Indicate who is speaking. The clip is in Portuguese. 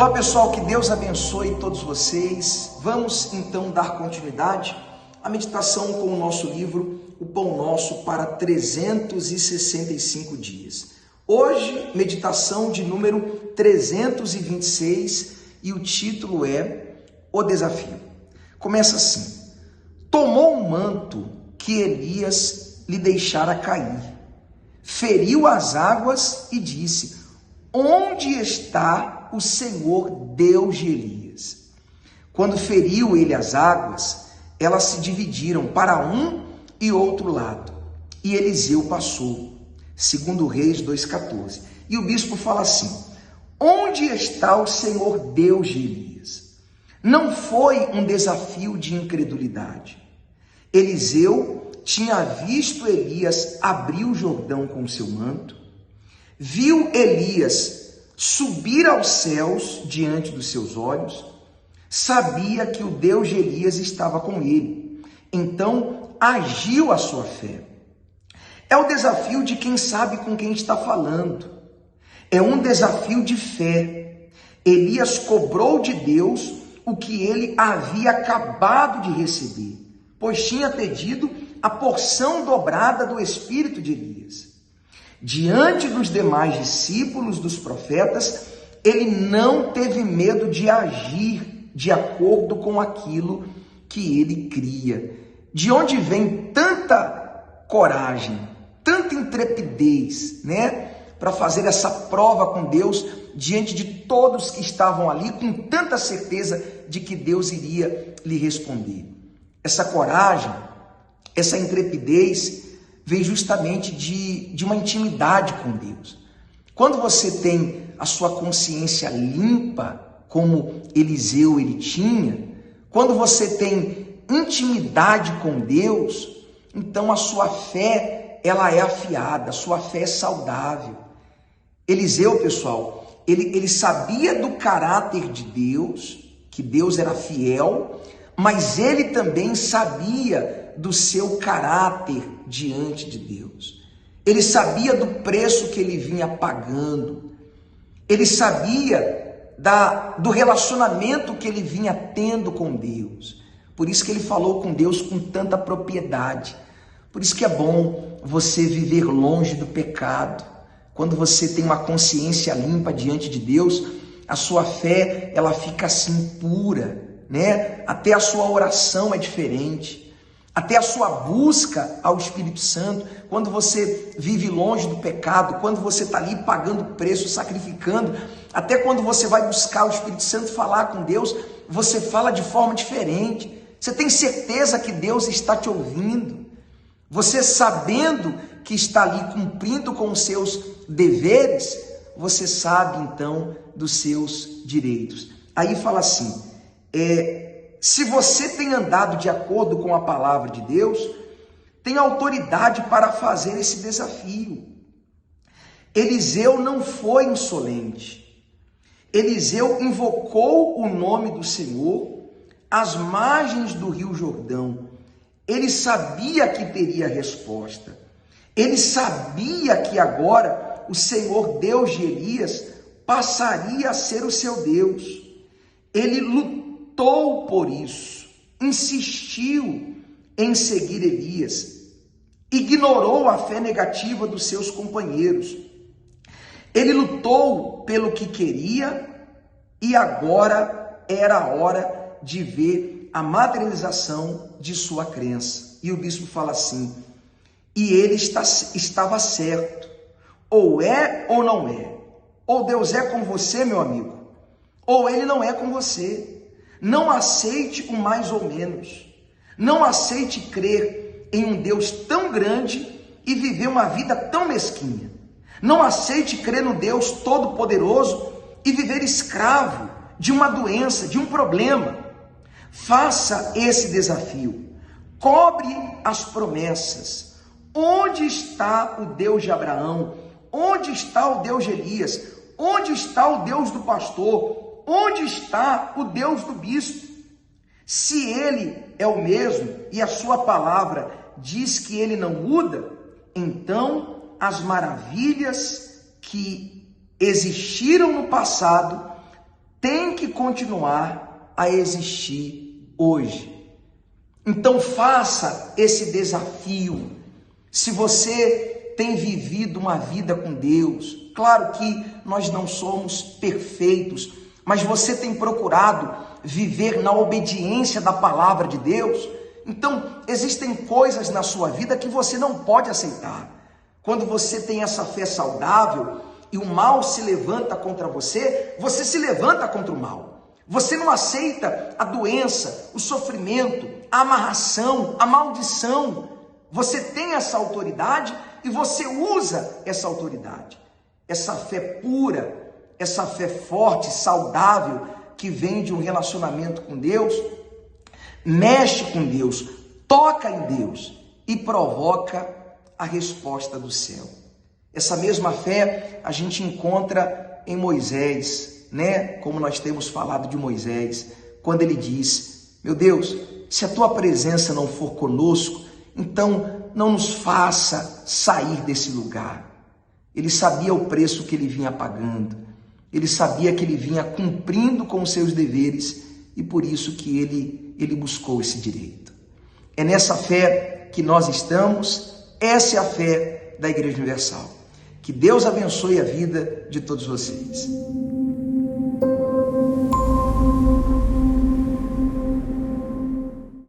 Speaker 1: Olá pessoal, que Deus abençoe todos vocês. Vamos então dar continuidade à meditação com o nosso livro, O Pão Nosso para 365 dias. Hoje, meditação de número 326 e o título é O Desafio. Começa assim: tomou um manto que Elias lhe deixara cair, feriu as águas e disse: onde está o Senhor Deus de Elias? Quando feriu ele as águas, elas se dividiram para um e outro lado, e Eliseu passou. Segundo Reis 2,14. E o bispo fala assim: onde está o Senhor Deus de Elias? Não foi um desafio de incredulidade. Eliseu tinha visto Elias abrir o Jordão com o seu manto, viu Elias subir aos céus diante dos seus olhos, sabia que o Deus de Elias estava com ele, então agiu a sua fé. É o desafio de quem sabe com quem está falando, é um desafio de fé. Elias cobrou de Deus o que ele havia acabado de receber, pois tinha pedido a porção dobrada do espírito de Elias. Diante dos demais discípulos dos profetas, ele não teve medo de agir de acordo com aquilo que ele cria. De onde vem tanta coragem, tanta intrepidez, para fazer essa prova com Deus diante de todos que estavam ali, com tanta certeza de que Deus iria lhe responder? Essa coragem, essa intrepidez vem justamente de uma intimidade com Deus. Quando você tem a sua consciência limpa, como Eliseu ele tinha, quando você tem intimidade com Deus, então a sua fé ela é afiada, a sua fé é saudável. Eliseu, pessoal, ele sabia do caráter de Deus, que Deus era fiel, mas ele também sabia do seu caráter diante de Deus. Ele sabia do preço que ele vinha pagando. Ele sabia do relacionamento que ele vinha tendo com Deus. Por isso que ele falou com Deus com tanta propriedade. Por isso que é bom você viver longe do pecado. Quando você tem uma consciência limpa diante de Deus, a sua fé ela fica assim pura, Até a sua oração é diferente. Até a sua busca ao Espírito Santo, quando você vive longe do pecado, quando você está ali pagando preço, sacrificando, até quando você vai buscar o Espírito Santo falar com Deus, você fala de forma diferente. Você tem certeza que Deus está te ouvindo. Você sabendo que está ali cumprindo com os seus deveres, você sabe então dos seus direitos. Aí fala assim, se você tem andado de acordo com a palavra de Deus, tem autoridade para fazer esse desafio. Eliseu não foi insolente. Eliseu invocou o nome do Senhor às margens do rio Jordão. Ele sabia que teria resposta. Ele sabia que agora o Senhor Deus de Elias passaria a ser o seu Deus. Ele lutou por isso, insistiu em seguir Elias, ignorou a fé negativa dos seus companheiros. Ele lutou pelo que queria e agora era a hora de ver a materialização de sua crença. E o bispo fala assim: e ele estava certo, ou é ou não é, ou Deus é com você, meu amigo, ou ele não é com você. Não aceite o mais ou menos. Não aceite crer em um Deus tão grande e viver uma vida tão mesquinha. Não aceite crer no Deus Todo-Poderoso e viver escravo de uma doença, de um problema. Faça esse desafio. Cobre as promessas. Onde está o Deus de Abraão? Onde está o Deus de Elias? Onde está o Deus do pastor? Onde está o Deus do bispo? Se ele é o mesmo e a sua palavra diz que ele não muda, então as maravilhas que existiram no passado tem que continuar a existir hoje. Então faça esse desafio. Se você tem vivido uma vida com Deus, claro que nós não somos perfeitos, mas você tem procurado viver na obediência da palavra de Deus, então existem coisas na sua vida que você não pode aceitar. Quando você tem essa fé saudável e o mal se levanta contra você, você se levanta contra o mal. Você não aceita a doença, o sofrimento, a amarração, a maldição. Você tem essa autoridade e você usa essa autoridade. Essa fé pura, essa fé forte, saudável, que vem de um relacionamento com Deus, mexe com Deus, toca em Deus e provoca a resposta do céu. Essa mesma fé a gente encontra em Moisés, né? Como nós temos falado de Moisés, quando ele diz: meu Deus, se a tua presença não for conosco, então não nos faça sair desse lugar. Ele sabia o preço que ele vinha pagando, ele sabia que ele vinha cumprindo com os seus deveres e por isso que ele buscou esse direito. É nessa fé que nós estamos, essa é a fé da Igreja Universal. Que Deus abençoe a vida de todos vocês.